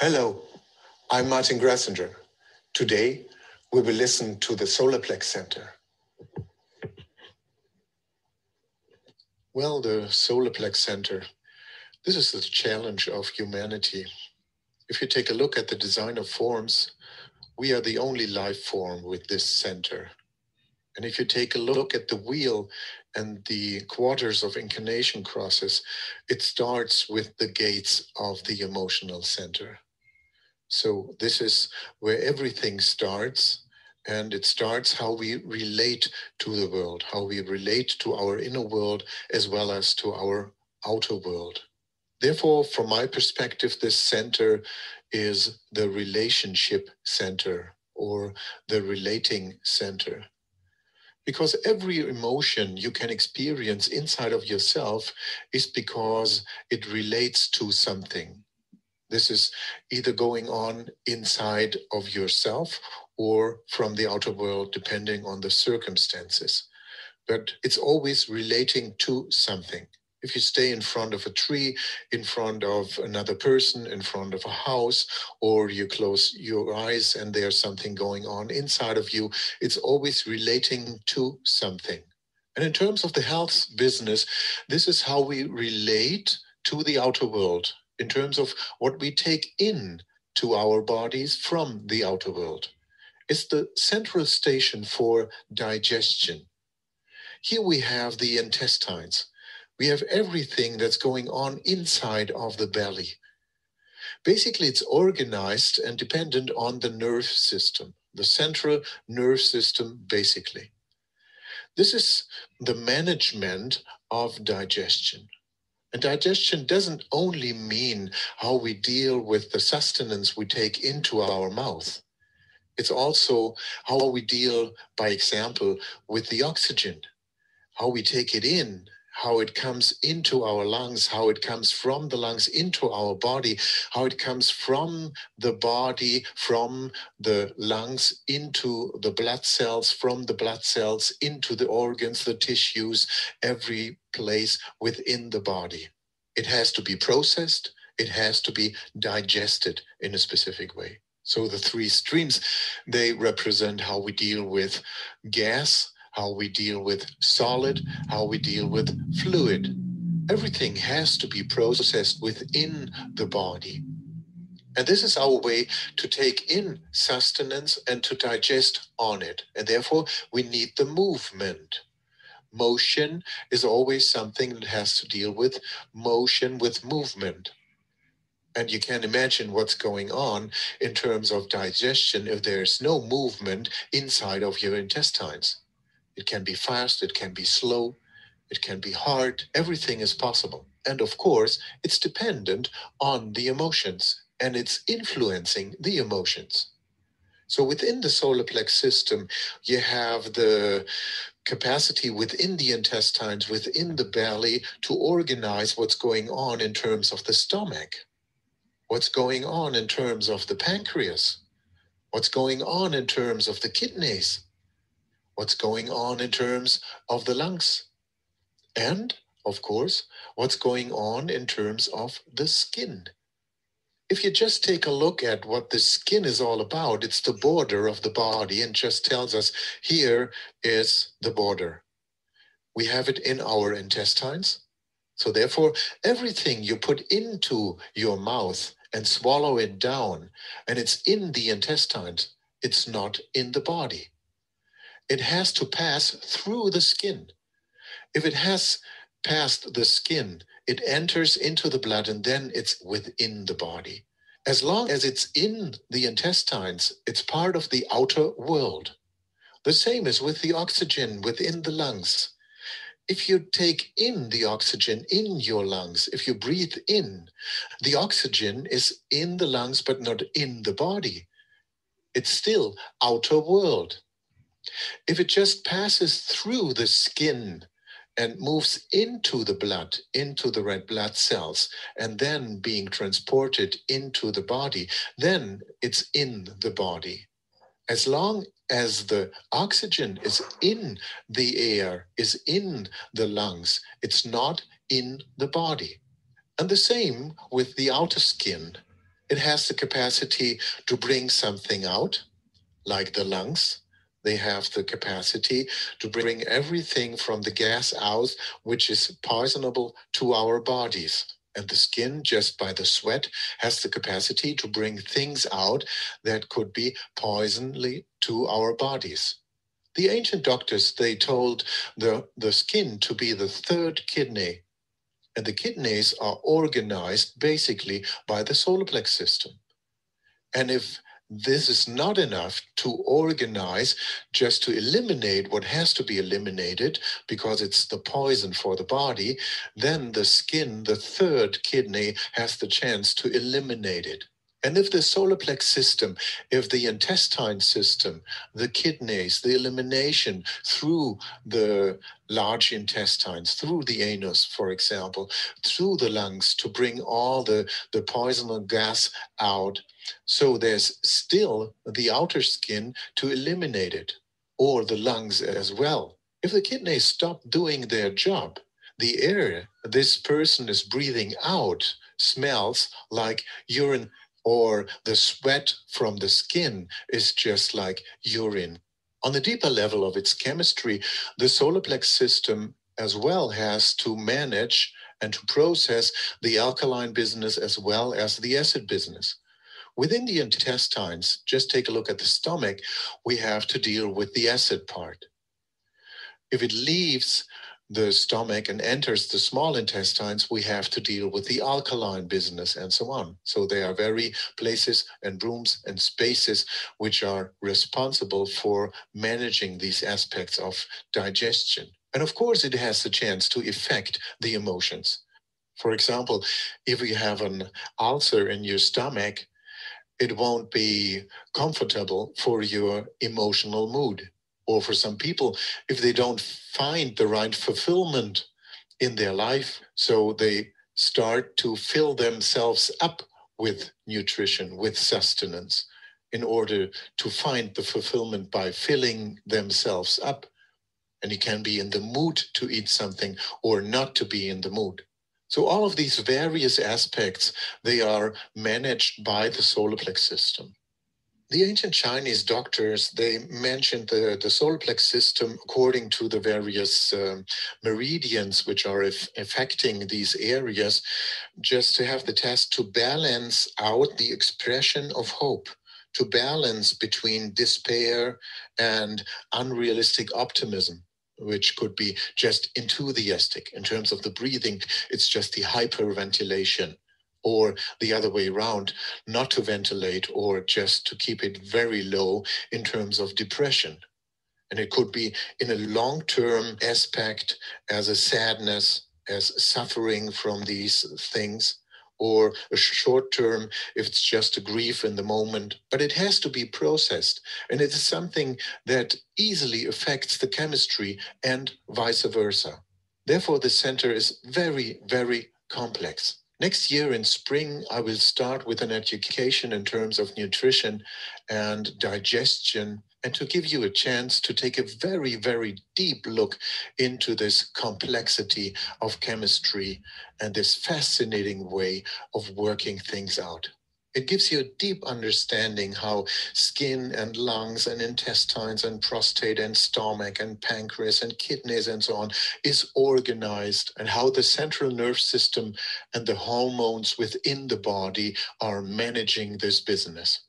Hello, I'm Martin Grassinger. Today, we will listen to the Solar Plex Center. Well, the Solar Plex Center, this is the challenge of humanity. If you take a look at the design of forms, we are the only life form with this center. And if you take a look at the wheel and the quarters of incarnation crosses, it starts with the gates of the emotional center. So this is where everything starts, and it starts how we relate to the world, how we relate to our inner world as well as to our outer world. Therefore, from my perspective, this center is the relationship center or the relating center. Because every emotion you can experience inside of yourself is because it relates to something. This is either going on inside of yourself or from the outer world, depending on the circumstances. But it's always relating to something. If you stay in front of a tree, in front of another person, in front of a house, or you close your eyes and there's something going on inside of you, it's always relating to something. And in terms of the health business, this is how we relate to the outer world, in terms of what we take in to our bodies from the outer world. It's the central station for digestion. Here we have the intestines. We have everything that's going on inside of the belly. Basically, it's organized and dependent on the nerve system, the central nerve system, basically. This is the management of digestion. And digestion doesn't only mean how we deal with the sustenance we take into our mouth. It's also how we deal, by example, with the oxygen, how we take it in, how it comes into our lungs, how it comes from the lungs into our body, how it comes from the body, from the lungs into the blood cells, from the blood cells into the organs, the tissues, every place within the body. It has to be processed, it has to be digested in a specific way. So the three streams, they represent how we deal with gas, how we deal with solid, how we deal with fluid. Everything has to be processed within the body. And this is our way to take in sustenance and to digest on it. And therefore, we need the movement. Motion is always something that has to deal with motion, with movement. And you can imagine what's going on in terms of digestion if there's no movement inside of your intestines. It can be fast, it can be slow, it can be hard, everything is possible. And of course, it's dependent on the emotions and it's influencing the emotions. So within the solar plex system, you have the capacity within the intestines, within the belly, to organize what's going on in terms of the stomach, what's going on in terms of the pancreas, what's going on in terms of the kidneys, what's going on in terms of the lungs, and, of course, what's going on in terms of the skin. If you just take a look at what the skin is all about, it's the border of the body and just tells us here is the border. We have it in our intestines. So therefore, everything you put into your mouth and swallow it down, and it's in the intestines, it's not in the body. It has to pass through the skin. If it has passed the skin, it enters into the blood and then it's within the body. As long as it's in the intestines, it's part of the outer world. The same is with the oxygen within the lungs. If you take in the oxygen in your lungs, if you breathe in, the oxygen is in the lungs but not in the body. It's still outer world. If it just passes through the skin and moves into the blood, into the red blood cells, and then being transported into the body, then it's in the body. As long as the oxygen is in the air, is in the lungs, it's not in the body. And the same with the outer skin. It has the capacity to bring something out, like the lungs. They have the capacity to bring everything from the gas out, which is poisonable to our bodies. And the skin, just by the sweat, has the capacity to bring things out that could be poisonly to our bodies. The ancient doctors, they told the skin to be the third kidney. And the kidneys are organized basically by the solar plex system. And if this is not enough to organize just to eliminate what has to be eliminated because it's the poison for the body, then the skin, the third kidney, has the chance to eliminate it. And if the solar plex system, if the intestine system, the kidneys, the elimination through the large intestines, through the anus, for example, through the lungs to bring all the poisonous gas out, so there's still the outer skin to eliminate it, or the lungs as well. If the kidneys stop doing their job, the air this person is breathing out smells like urine, or the sweat from the skin is just like urine. On the deeper level of its chemistry, the solar plex system as well has to manage and to process the alkaline business as well as the acid business. Within the intestines, just take a look at the stomach, we have to deal with the acid part. If it leaves the stomach and enters the small intestines, we have to deal with the alkaline business and so on. So there are very places and rooms and spaces which are responsible for managing these aspects of digestion. And of course, it has the chance to affect the emotions. For example, if you have an ulcer in your stomach, it won't be comfortable for your emotional mood. Or for some people, if they don't find the right fulfillment in their life, so they start to fill themselves up with nutrition, with sustenance, in order to find the fulfillment by filling themselves up. And you can be in the mood to eat something or not to be in the mood. So all of these various aspects, they are managed by the solar plex system. The ancient Chinese doctors, they mentioned the solar plex system according to the various meridians which are affecting these areas, just to have the task to balance out the expression of hope, to balance between despair and unrealistic optimism, which could be just enthusiastic. In terms of the breathing, it's just the hyperventilation, or the other way around, not to ventilate or just to keep it very low in terms of depression. And it could be in a long-term aspect as a sadness, as suffering from these things, or a short term if it's just a grief in the moment. But it has to be processed. And it is something that easily affects the chemistry and vice versa. Therefore, the center is very, very complex. Next year in spring, I will start with an education in terms of nutrition and digestion, and to give you a chance to take a very, very deep look into this complexity of chemistry and this fascinating way of working things out. It gives you a deep understanding how skin and lungs and intestines and prostate and stomach and pancreas and kidneys and so on is organized, and how the central nerve system and the hormones within the body are managing this business.